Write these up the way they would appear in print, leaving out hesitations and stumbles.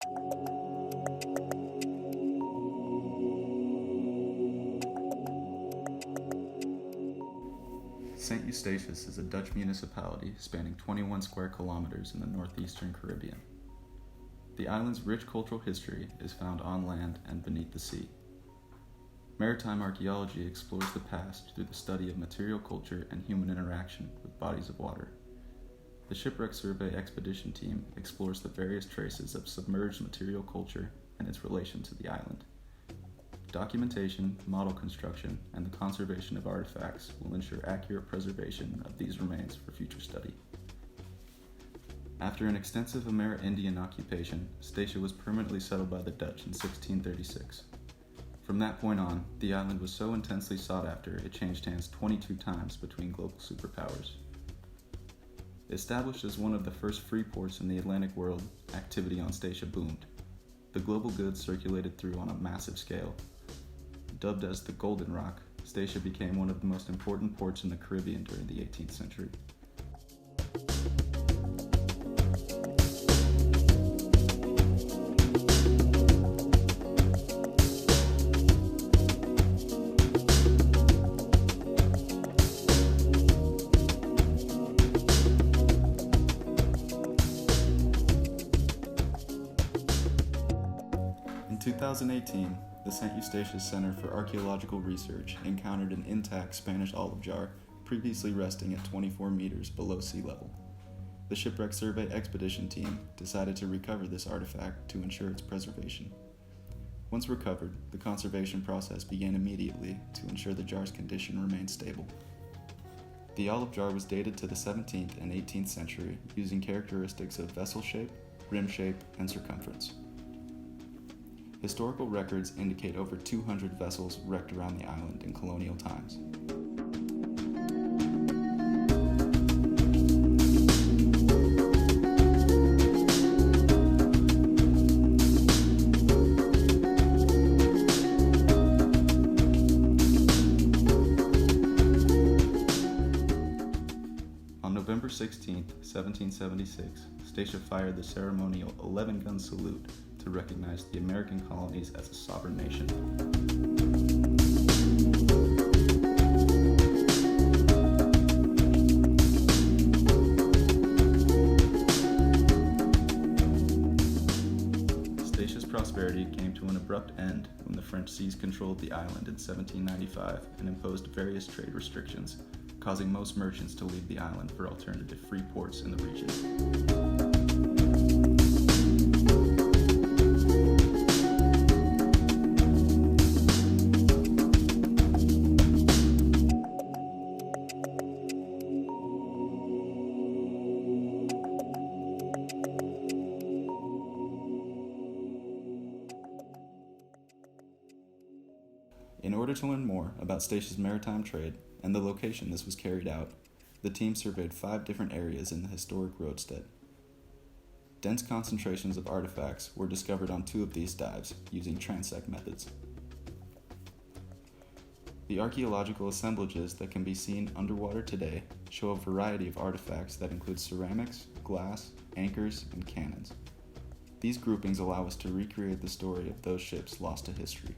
St. Eustatius is a Dutch municipality spanning 21 square kilometers in the northeastern Caribbean. The island's rich cultural history is found on land and beneath the sea. Maritime archaeology explores the past through the study of material culture and human interaction with bodies of water. The Shipwreck Survey Expedition team explores the various traces of submerged material culture and its relation to the island. Documentation, model construction, and the conservation of artifacts will ensure accurate preservation of these remains for future study. After an extensive Amerindian occupation, Statia was permanently settled by the Dutch in 1636. From that point on, the island was so intensely sought after it changed hands 22 times between global superpowers. Established as one of the first free ports in the Atlantic world, activity on Statia boomed. The global goods circulated through on a massive scale. Dubbed as the Golden Rock, Statia became one of the most important ports in the Caribbean during the 18th century. In 2018, the St. Eustatius Center for Archaeological Research encountered an intact Spanish olive jar previously resting at 24 meters below sea level. The Shipwreck Survey Expedition team decided to recover this artifact to ensure its preservation. Once recovered, the conservation process began immediately to ensure the jar's condition remained stable. The olive jar was dated to the 17th and 18th century using characteristics of vessel shape, rim shape, and circumference. Historical records indicate over 200 vessels wrecked around the island in colonial times. On November 16, 1776, Statia fired the ceremonial 11-gun salute to recognize the American colonies as a sovereign nation. Statia's prosperity came to an abrupt end when the French seized control of the island in 1795 and imposed various trade restrictions, causing most merchants to leave the island for alternative free ports in the region. In order to learn more about Statia's maritime trade and the location this was carried out, the team surveyed 5 different areas in the historic roadstead. Dense concentrations of artifacts were discovered on 2 of these dives using transect methods. The archaeological assemblages that can be seen underwater today show a variety of artifacts that include ceramics, glass, anchors, and cannons. These groupings allow us to recreate the story of those ships lost to history.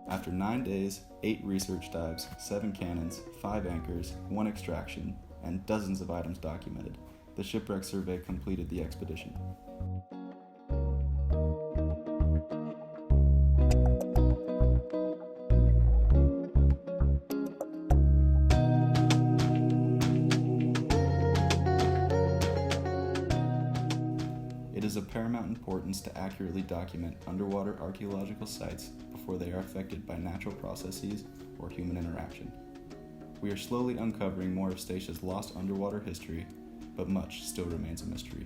After 9 days, 8 research dives, 7 cannons, 5 anchors, 1 extraction, and dozens of items documented, the Shipwreck Survey completed the expedition. It is of paramount importance to accurately document underwater archaeological sites before they are affected by natural processes or human interaction. We are slowly uncovering more of Statia's lost underwater history, but much still remains a mystery.